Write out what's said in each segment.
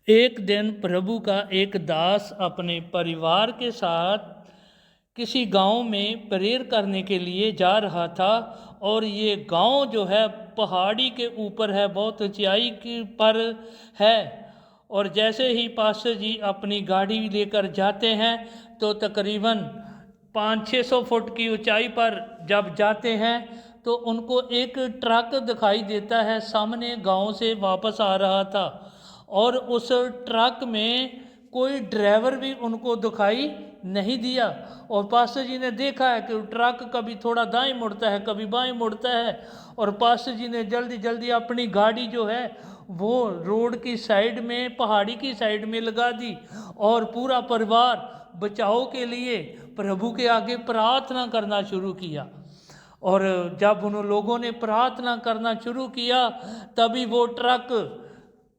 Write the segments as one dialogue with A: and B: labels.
A: एक दिन प्रभु का एक दास अपने परिवार के साथ किसी गांव में प्रेयर करने के लिए जा रहा था। और ये गांव जो है पहाड़ी के ऊपर है, बहुत ऊंचाई की पर है। और जैसे ही पास्टर जी अपनी गाड़ी लेकर जाते हैं तो तकरीबन 500-600 फुट की ऊंचाई पर जब जाते हैं तो उनको एक ट्रक दिखाई देता है, सामने गांव से वापस आ रहा था। और उस ट्रक में कोई ड्राइवर भी उनको दिखाई नहीं दिया। और पास्टर जी ने देखा है कि ट्रक कभी थोड़ा दाएं मुड़ता है, कभी बाएं मुड़ता है। और पास्टर जी ने जल्दी जल्दी अपनी गाड़ी जो है वो रोड की साइड में, पहाड़ी की साइड में लगा दी। और पूरा परिवार बचाव के लिए प्रभु के आगे प्रार्थना करना शुरू किया। और जब उन लोगों ने प्रार्थना करना शुरू किया तभी वो ट्रक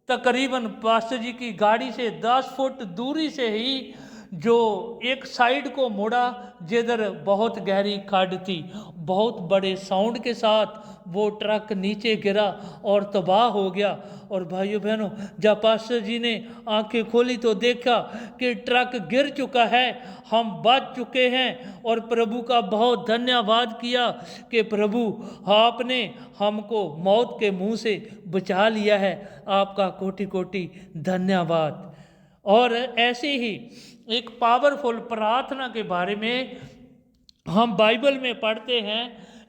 A: तकरीबन पास्टर जी की गाड़ी से 10 फुट दूरी से ही जो एक साइड को मुड़ा, जिधर बहुत गहरी खाई थी। बहुत बड़े साउंड के साथ वो ट्रक नीचे गिरा और तबाह हो गया। और भाइयों बहनों, जब पास्टर जी ने आंखें खोली तो देखा कि ट्रक गिर चुका है, हम बच चुके हैं। और प्रभु का बहुत धन्यवाद किया कि प्रभु आपने हमको मौत के मुंह से बचा लिया है, आपका कोटि कोटि धन्यवाद। और ऐसे ही एक पावरफुल प्रार्थना के बारे में हम बाइबल में पढ़ते हैं,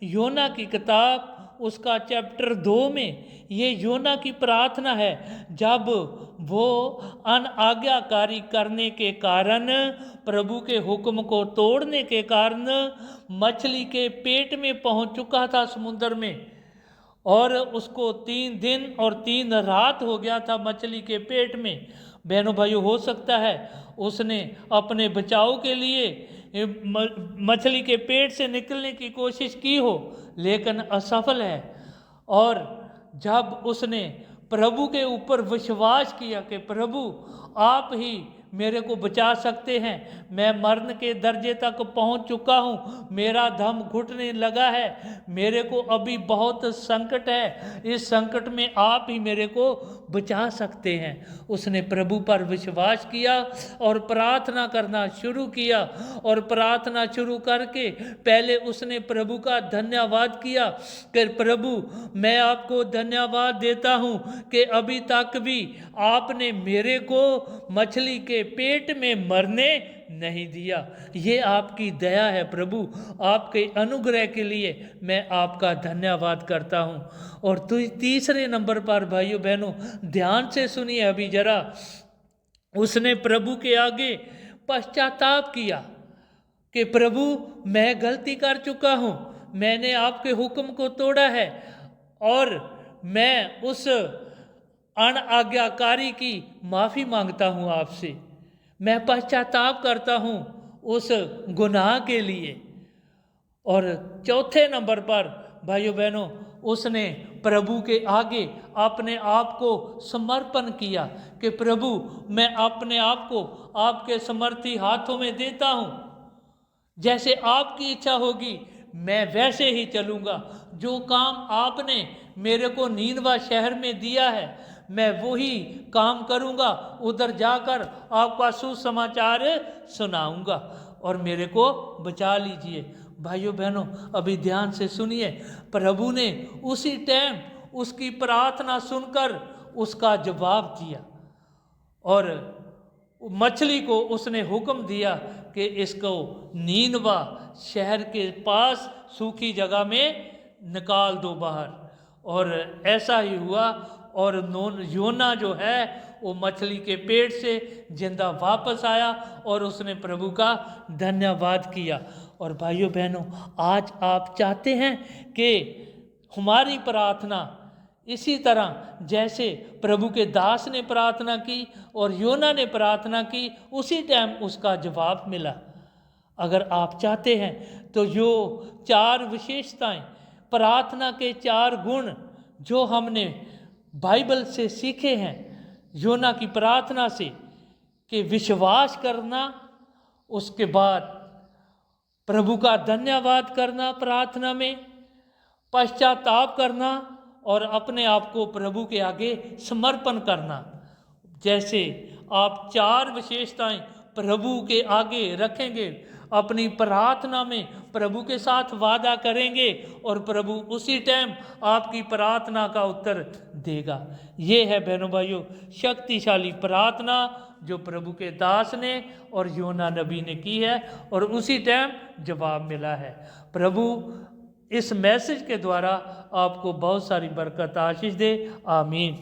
A: योना की किताब उसका चैप्टर 2 में। ये योना की प्रार्थना है जब वो अनाज्ञाकारी करने के कारण, प्रभु के हुक्म को तोड़ने के कारण मछली के पेट में पहुंच चुका था समुद्र में। और उसको 3 दिन और 3 रात हो गया था मछली के पेट में। बहनों भाइयों, हो सकता है उसने अपने बचाव के लिए मछली के पेट से निकलने की कोशिश की हो, लेकिन असफल है। और जब उसने प्रभु के ऊपर विश्वास किया कि प्रभु आप ही मेरे को बचा सकते हैं, मैं मरण के दर्जे तक पहुंच चुका हूं, मेरा दम घुटने लगा है, मेरे को अभी बहुत संकट है, इस संकट में आप ही मेरे को बचा सकते हैं। उसने प्रभु पर विश्वास किया और प्रार्थना करना शुरू किया। और प्रार्थना शुरू करके पहले उसने प्रभु का धन्यवाद किया कि प्रभु मैं आपको धन्यवाद देता हूं कि अभी तक भी आपने मेरे को मछली के पेट में मरने नहीं दिया। ये आपकी दया है प्रभु, आपके अनुग्रह के लिए मैं आपका धन्यवाद करता हूं। और तीसरे नंबर पर भाइयों बहनों ध्यान से सुनिए अभी जरा, उसने प्रभु के आगे पश्चाताप किया कि प्रभु मैं गलती कर चुका हूं, मैंने आपके हुक्म को तोड़ा है और मैं उस अनाज्ञाकारी की माफ़ी मांगता हूं आपसे, मैं पश्चाताप करता हूं उस गुनाह के लिए। और चौथे नंबर पर भाइयों बहनों उसने प्रभु के आगे अपने आप को समर्पण किया कि प्रभु मैं अपने आप को आपके समर्थी हाथों में देता हूं, जैसे आपकी इच्छा होगी मैं वैसे ही चलूँगा। जो काम आपने मेरे को नीनवा शहर में दिया है मैं वही काम करूँगा, उधर जाकर आपका सुसमाचार सुनाऊँगा और मेरे को बचा लीजिए। भाइयों बहनों अभी ध्यान से सुनिए, प्रभु ने उसी टाइम उसकी प्रार्थना सुनकर उसका जवाब दिया और मछली को उसने हुक्म दिया कि इसको नीनवा शहर के पास सूखी जगह में निकाल दो बाहर। और ऐसा ही हुआ और योना जो है वो मछली के पेट से जिंदा वापस आया और उसने प्रभु का धन्यवाद किया। और भाइयों बहनों आज आप चाहते हैं कि हमारी प्रार्थना इसी तरह जैसे प्रभु के दास ने प्रार्थना की और योना ने प्रार्थना की उसी टाइम उसका जवाब मिला। अगर आप चाहते हैं तो जो 4 विशेषताएं, प्रार्थना के 4 गुण जो हमने बाइबल से सीखे हैं योना की प्रार्थना से, कि विश्वास करना, उसके बाद प्रभु का धन्यवाद करना प्रार्थना में, पश्चाताप करना और अपने आप को प्रभु के आगे समर्पण करना। जैसे आप 4 विशेषताएं प्रभु के आगे रखेंगे, अपनी प्रार्थना में प्रभु के साथ वादा करेंगे और प्रभु उसी टाइम आपकी प्रार्थना का उत्तर देगा। ये है बहनों भाइयों शक्तिशाली प्रार्थना जो प्रभु के दास ने और योना नबी ने की है और उसी टाइम जवाब मिला है। प्रभु इस मैसेज के द्वारा आपको बहुत सारी बरकत आशीष दे। आमीन।